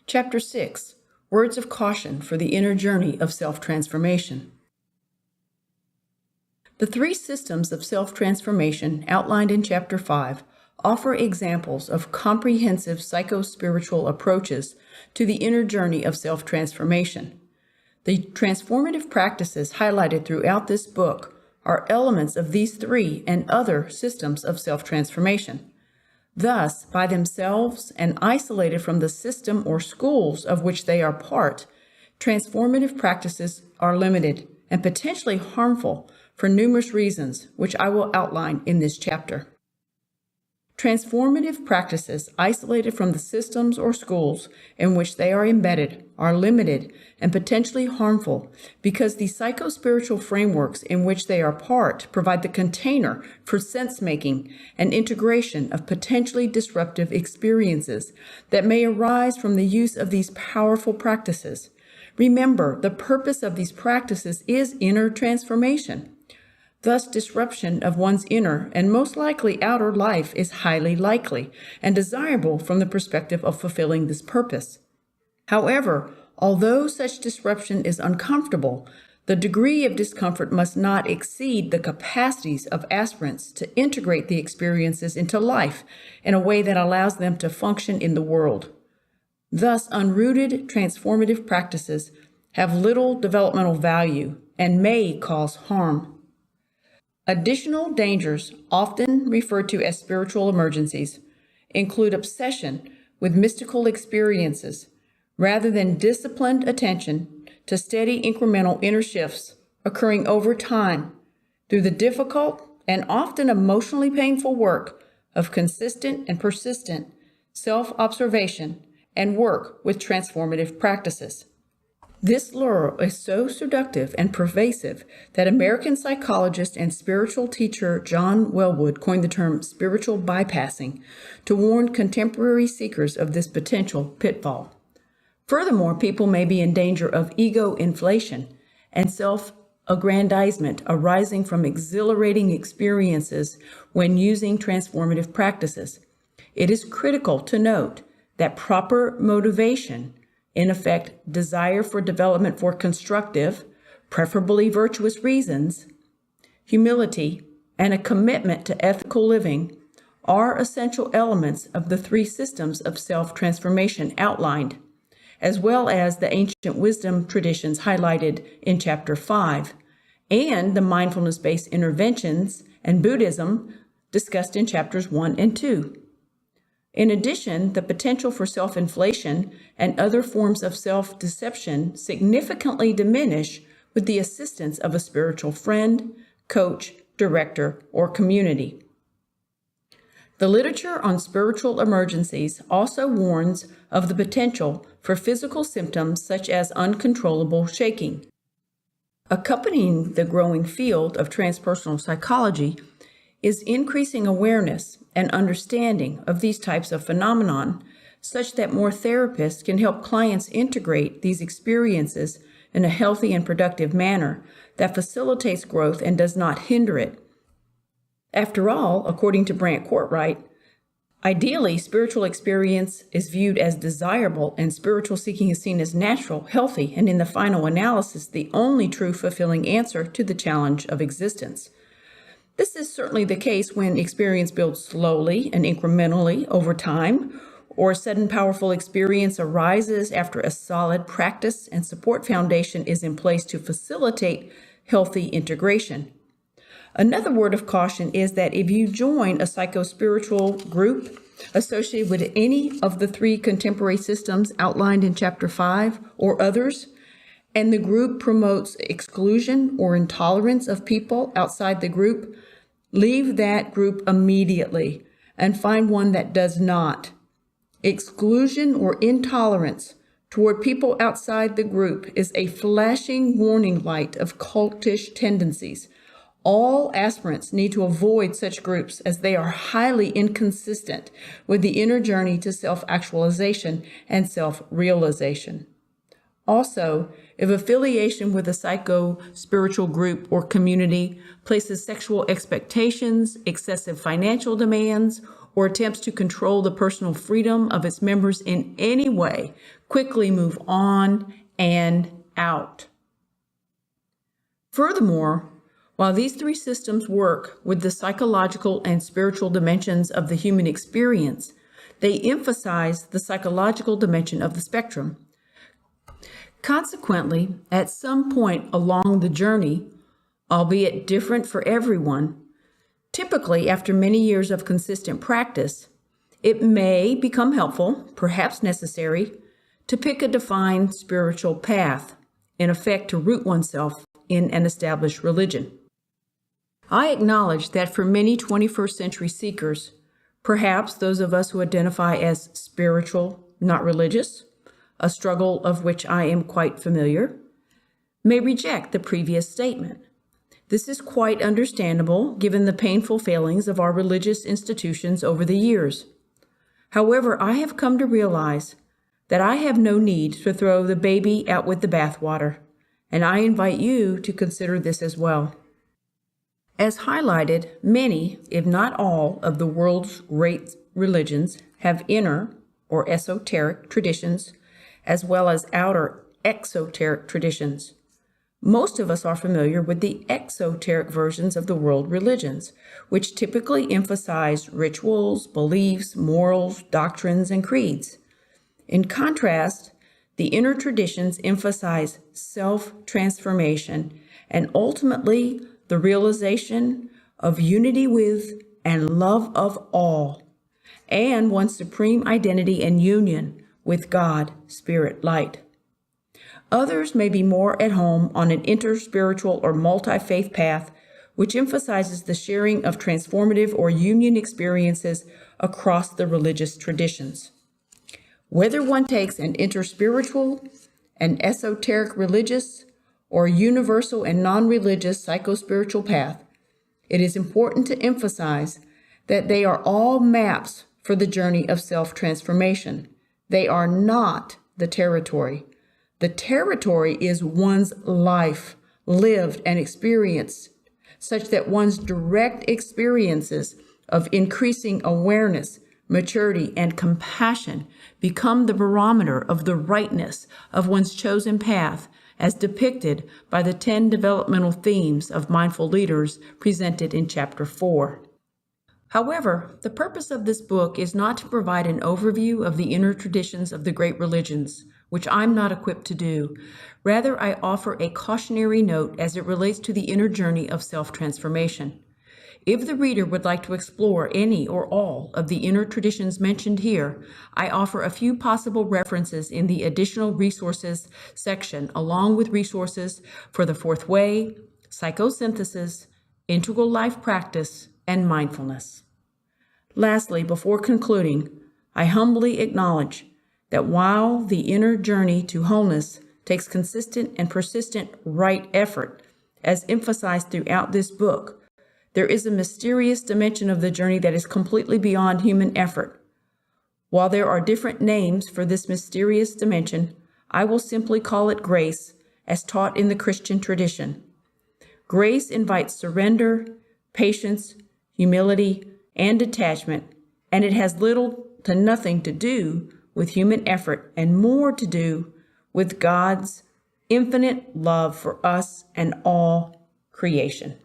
Chapter 6, Words of Caution for the Inner Journey of Self-Transformation. The three systems of self-transformation outlined in Chapter 5 offer examples of comprehensive psycho-spiritual approaches to the inner journey of self-transformation. The transformative practices highlighted throughout this book are elements of these three and other systems of self-transformation. Thus, by themselves and isolated from the system or schools of which they are part, transformative practices are limited and potentially harmful for numerous reasons, which I will outline in this chapter. Transformative practices isolated from the systems or schools in which they are embedded are limited and potentially harmful because the psycho-spiritual frameworks in which they are part provide the container for sense-making and integration of potentially disruptive experiences that may arise from the use of these powerful practices. Remember, the purpose of these practices is inner transformation. Thus, disruption of one's inner and most likely outer life is highly likely and desirable from the perspective of fulfilling this purpose. However, although such disruption is uncomfortable, the degree of discomfort must not exceed the capacities of aspirants to integrate the experiences into life in a way that allows them to function in the world. Thus, unrooted transformative practices have little developmental value and may cause harm. Additional dangers, often referred to as spiritual emergencies, include obsession with mystical experiences rather than disciplined attention to steady incremental inner shifts occurring over time through the difficult and often emotionally painful work of consistent and persistent self-observation and work with transformative practices. This lure is so seductive and pervasive that American psychologist and spiritual teacher John Welwood coined the term spiritual bypassing to warn contemporary seekers of this potential pitfall. Furthermore, people may be in danger of ego inflation and self-aggrandizement arising from exhilarating experiences when using transformative practices. It is critical to note that proper motivation, in effect, desire for development for constructive, preferably virtuous reasons, humility, and a commitment to ethical living are essential elements of the three systems of self-transformation outlined, as well as the ancient wisdom traditions highlighted in Chapter 5, and the mindfulness-based interventions and Buddhism discussed in Chapters 1 and 2. In addition, the potential for self-inflation and other forms of self-deception significantly diminish with the assistance of a spiritual friend, coach, director, or community. The literature on spiritual emergencies also warns of the potential for physical symptoms such as uncontrollable shaking. Accompanying the growing field of transpersonal psychology is increasing awareness and understanding of these types of phenomenon, such that more therapists can help clients integrate these experiences in a healthy and productive manner that facilitates growth and does not hinder it. After all, according to Brant Courtwright, ideally, spiritual experience is viewed as desirable and spiritual seeking is seen as natural, healthy, and in the final analysis, the only true fulfilling answer to the challenge of existence. This is certainly the case when experience builds slowly and incrementally over time, or a sudden powerful experience arises after a solid practice and support foundation is in place to facilitate healthy integration. Another word of caution is that if you join a psycho-spiritual group associated with any of the three contemporary systems outlined in Chapter 5 or others, and the group promotes exclusion or intolerance of people outside the group, leave that group immediately and find one that does not. Exclusion or intolerance toward people outside the group is a flashing warning light of cultish tendencies. All aspirants need to avoid such groups as they are highly inconsistent with the inner journey to self-actualization and self-realization. Also, if affiliation with a psycho-spiritual group or community places sexual expectations, excessive financial demands, or attempts to control the personal freedom of its members in any way quickly move on and out. Furthermore, while these three systems work with the psychological and spiritual dimensions of the human experience, they emphasize the psychological dimension of the spectrum. Consequently, at some point along the journey, albeit different for everyone, typically after many years of consistent practice, it may become helpful, perhaps necessary, to pick a defined spiritual path, in effect to root oneself in an established religion. I acknowledge that for many 21st century seekers, perhaps those of us who identify as spiritual, not religious, a struggle of which I am quite familiar, may reject the previous statement. This is quite understandable given the painful failings of our religious institutions over the years. However, I have come to realize that I have no need to throw the baby out with the bathwater, and I invite you to consider this as well. As highlighted, many, if not all, of the world's great religions have inner or esoteric traditions, as well as outer exoteric traditions. Most of us are familiar with the exoteric versions of the world religions, which typically emphasize rituals, beliefs, morals, doctrines, and creeds. In contrast, the inner traditions emphasize self-transformation and ultimately the realization of unity with and love of all, and one's supreme identity and union with God, Spirit, Light. Others may be more at home on an interspiritual or multi-faith path, which emphasizes the sharing of transformative or union experiences across the religious traditions. Whether one takes an interspiritual, an esoteric religious, or universal and non-religious psychospiritual path, it is important to emphasize that they are all maps for the journey of self-transformation. They are not the territory. The territory is one's life, lived and experienced, such that one's direct experiences of increasing awareness, maturity, and compassion become the barometer of the rightness of one's chosen path, as depicted by the 10 developmental themes of mindful leaders presented in Chapter 4. However, the purpose of this book is not to provide an overview of the inner traditions of the great religions, which I'm not equipped to do. Rather, I offer a cautionary note as it relates to the inner journey of self-transformation. If the reader would like to explore any or all of the inner traditions mentioned here, I offer a few possible references in the additional resources section, along with resources for the fourth way, psychosynthesis, integral life practice, and mindfulness. Lastly, before concluding, I humbly acknowledge that while the inner journey to wholeness takes consistent and persistent right effort, as emphasized throughout this book, there is a mysterious dimension of the journey that is completely beyond human effort. While there are different names for this mysterious dimension, I will simply call it grace, as taught in the Christian tradition. Grace invites surrender, patience, humility, and detachment, and it has little to nothing to do with human effort and more to do with God's infinite love for us and all creation.